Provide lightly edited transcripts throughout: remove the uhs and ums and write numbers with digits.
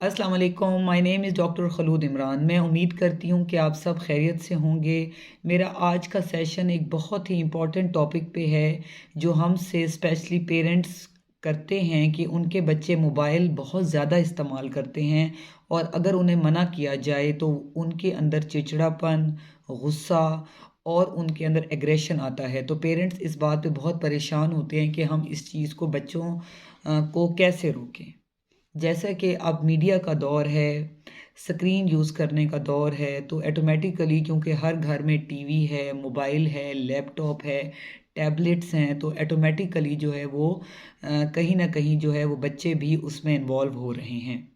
अस्सलाम वालेकुम, my name is doctor Khulood Imran. मैं उम्मीद करती हूँ कि आप सब खैरियत से होंगे। मेरा आज का सेशन एक बहुत ही इम्पोर्टेंट टॉपिक पे है, जो हमसे स्पेशली पेरेंट्स करते हैं कि उनके बच्चे मोबाइल बहुत ज़्यादा इस्तेमाल करते हैं और अगर उन्हें मना किया जाए तो उनके अंदर चिड़चिड़ापन, गुस्सा और उनके अंदर एग्रेशन आता है। तो पेरेंट्स इस बात पे बहुत परेशान होते हैं कि हम इस चीज़ को बच्चों को कैसे रोकें। जैसा कि अब मीडिया का दौर है, स्क्रीन यूज़ करने का दौर है, तो ऑटोमेटिकली क्योंकि हर घर में टीवी है, मोबाइल है, लैपटॉप है, टैबलेट्स हैं, तो ऑटोमेटिकली जो है वो कहीं न कहीं जो है वो बच्चे भी उसमें इन्वॉल्व हो रहे हैं।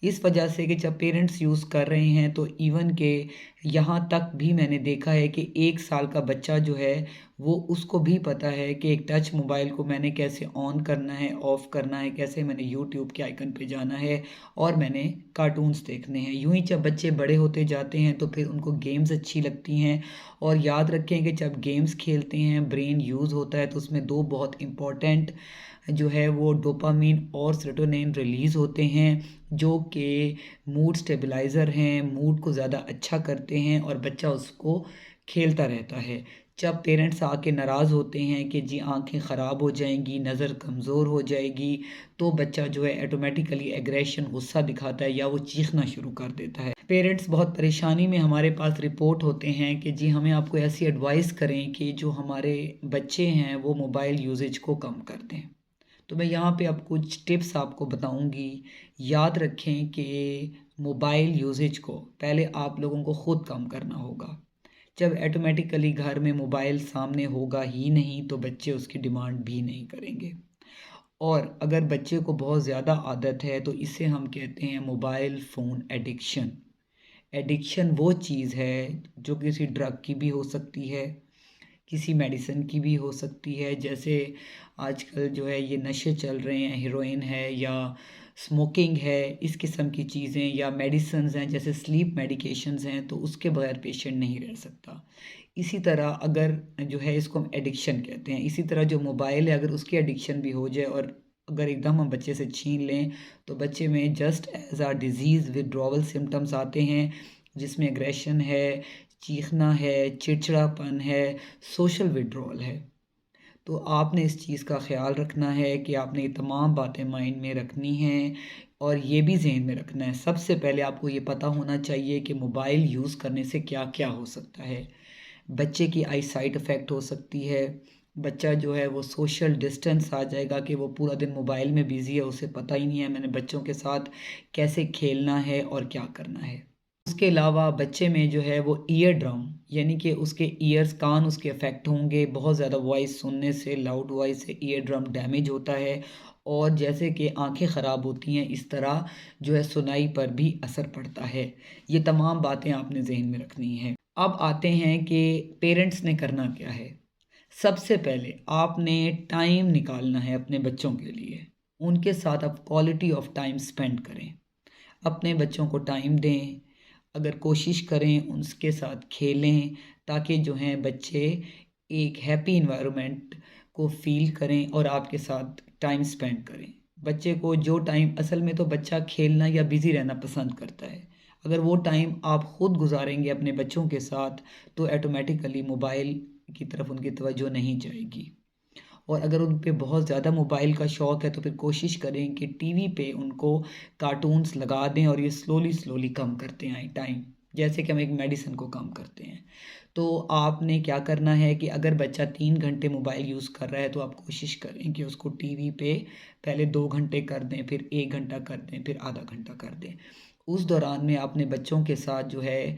इस वजह से कि जब पेरेंट्स यूज़ कर रहे हैं तो इवन के यहाँ तक भी मैंने देखा है कि 1 साल का बच्चा जो है वो उसको भी पता है कि एक टच मोबाइल को मैंने कैसे ऑन करना है, ऑफ़ करना है, कैसे मैंने यूट्यूब के आइकन पे जाना है और मैंने कार्टून्स देखने हैं। यूँ ही जब बच्चे बड़े होते जाते हैं तो फिर उनको गेम्स अच्छी लगती हैं और याद रखें कि जब गेम्स खेलते हैं, ब्रेन यूज़ होता है तो उसमें 2 बहुत इम्पोर्टेंट जो है वो डोपामाइन और सेरोटोनिन रिलीज़ होते हैं, जो कि मूड स्टेबलाइज़र हैं, मूड को ज़्यादा अच्छा करते हैं और बच्चा उसको खेलता रहता है। जब पेरेंट्स आके नाराज़ होते हैं कि जी आँखें ख़राब हो जाएँगी, नज़र कमज़ोर हो जाएगी, तो बच्चा जो है ऑटोमेटिकली एग्रेशन, गुस्सा दिखाता है या वो चीखना शुरू कर देता है। पेरेंट्स बहुत परेशानी में हमारे पास रिपोर्ट होते हैं कि जी हमें आपको ऐसी एडवाइस करें कि जो हमारे बच्चे हैं वो मोबाइल यूसेज को कम कर दें। तो मैं यहाँ पे अब कुछ टिप्स आपको बताऊँगी। याद रखें कि मोबाइल यूसेज को पहले आप लोगों को ख़ुद कम करना होगा। जब ऑटोमेटिकली घर में मोबाइल सामने होगा ही नहीं तो बच्चे उसकी डिमांड भी नहीं करेंगे। और अगर बच्चे को बहुत ज़्यादा आदत है तो इसे हम कहते हैं मोबाइल फ़ोन एडिक्शन। एडिक्शन वो चीज़ है जो किसी ड्रग की भी हो सकती है, किसी मेडिसिन की भी हो सकती है। जैसे आजकल जो है ये नशे चल रहे हैं, हेरोइन है या स्मोकिंग है, इस किस्म की चीज़ें या मेडिसिन्स हैं जैसे स्लीप मेडिकेशंस हैं, तो उसके बगैर पेशेंट नहीं रह सकता। इसी तरह अगर जो है इसको हम एडिक्शन कहते हैं। इसी तरह जो मोबाइल है अगर उसकी एडिक्शन भी हो जाए और अगर एकदम हम बच्चे से छीन लें तो बच्चे में just as a disease withdrawal symptoms आते हैं, जिसमें एग्रेशन है, चीखना है, चिड़चिड़ापन है, सोशल विथड्रॉल है। तो आपने इस चीज़ का ख़्याल रखना है कि आपने ये तमाम बातें माइंड में रखनी हैं और ये भी ज़हन में रखना है। सबसे पहले आपको ये पता होना चाहिए कि मोबाइल यूज़ करने से क्या-क्या हो सकता है। बच्चे की आई साइट इफ़ेक्ट हो सकती है। बच्चा जो है वो सोशल डिस्टेंस आ जाएगा कि वो पूरा दिन मोबाइल में बिज़ी है, उसे पता ही नहीं है मैंने बच्चों के साथ कैसे खेलना है और क्या करना है। उसके अलावा बच्चे में जो है वो ईयर ड्रम यानी कि उसके ईयर्स कान उसके अफेक्ट होंगे। बहुत ज़्यादा वॉइस सुनने से, लाउड वॉइस से ईयर ड्रम डैमेज होता है और जैसे कि आंखें ख़राब होती हैं इस तरह जो है सुनाई पर भी असर पड़ता है। ये तमाम बातें आपने ज़हन में रखनी है। अब आते हैं कि पेरेंट्स ने करना क्या है। सबसे पहले आपने टाइम निकालना है अपने बच्चों के लिए। उनके साथ आप क्वालिटी ऑफ टाइम स्पेंड करें। अपने बच्चों को टाइम दें। अगर कोशिश करें उनके साथ खेलें ताकि जो हैं बच्चे एक हैप्पी एनवायरनमेंट को फ़ील करें और आपके साथ टाइम स्पेंड करें। बच्चे को जो टाइम असल में तो बच्चा खेलना या बिज़ी रहना पसंद करता है। अगर वो टाइम आप ख़ुद गुज़ारेंगे अपने बच्चों के साथ तो ऑटोमेटिकली मोबाइल की तरफ उनकी तवज्जो नहीं जाएगी। और अगर उन पे बहुत ज़्यादा मोबाइल का शौक़ है तो फिर कोशिश करें कि टीवी पे उनको कार्टून्स लगा दें और ये स्लोली कम करते आएँ टाइम, जैसे कि हम एक मेडिसिन को कम करते हैं। तो आपने क्या करना है कि अगर बच्चा 3 घंटे मोबाइल यूज़ कर रहा है तो आप कोशिश करें कि उसको टीवी पे पहले 2 घंटे कर दें, फिर 1 घंटा कर दें, फिर आधा घंटा कर दें। उस दौरान में अपने बच्चों के साथ जो है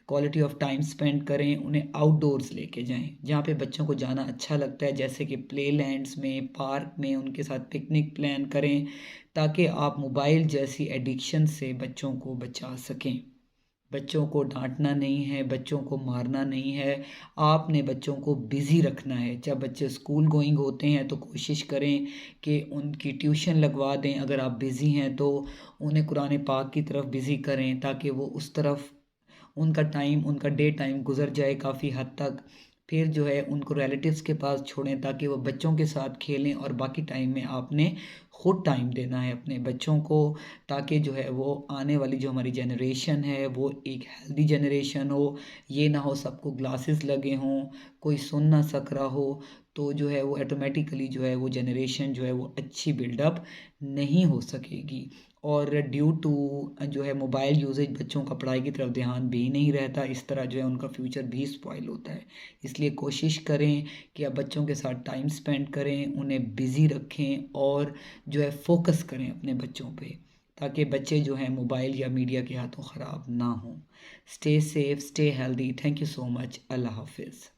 क्वालिटी ऑफ टाइम स्पेंड करें, उन्हें आउटडोर्स लेके जाएँ, जहाँ पे बच्चों को जाना अच्छा लगता है जैसे कि प्लेलैंड्स में, पार्क में उनके साथ पिकनिक प्लान करें, ताकि आप मोबाइल जैसी एडिक्शन से बच्चों को बचा सकें। बच्चों को डाँटना नहीं है, बच्चों को मारना नहीं है, आपने बच्चों को बिज़ी रखना है। जब बच्चे स्कूल गोइंग होते हैं तो कोशिश करें कि उनकी ट्यूशन लगवा दें, अगर आप बिज़ी हैं तो उन्हें कुरान पाक की तरफ बिज़ी करें ताकि वो उस तरफ उनका टाइम, उनका डे टाइम गुज़र जाए काफ़ी हद तक। फिर जो है उनको रिलेटिव्स के पास छोड़ें ताकि वो बच्चों के साथ खेलें और बाकी टाइम में आपने ख़ुद टाइम देना है अपने बच्चों को, ताकि जो है वो आने वाली जो हमारी जनरेशन है वो एक हेल्दी जनरेशन हो। ये ना हो सबको ग्लासेस लगे हों, कोई सुन ना सक रहा हो, तो जो है वो ऑटोमेटिकली जो है वो जनरेशन जो है वो अच्छी बिल्डअप नहीं हो सकेगी। और ड्यू टू जो है मोबाइल यूसेज बच्चों का पढ़ाई की तरफ ध्यान भी नहीं रहता, इस तरह जो है उनका फ्यूचर भी स्पॉइल होता है। इसलिए कोशिश करें कि आप बच्चों के साथ टाइम स्पेंड करें, उन्हें बिज़ी रखें और जो है फोकस करें अपने बच्चों पे, ताकि बच्चे जो हैं मोबाइल या मीडिया के हाथों ख़राब ना हों। Stay safe, stay healthy. Thank you so much. अल्लाह हाफिज़।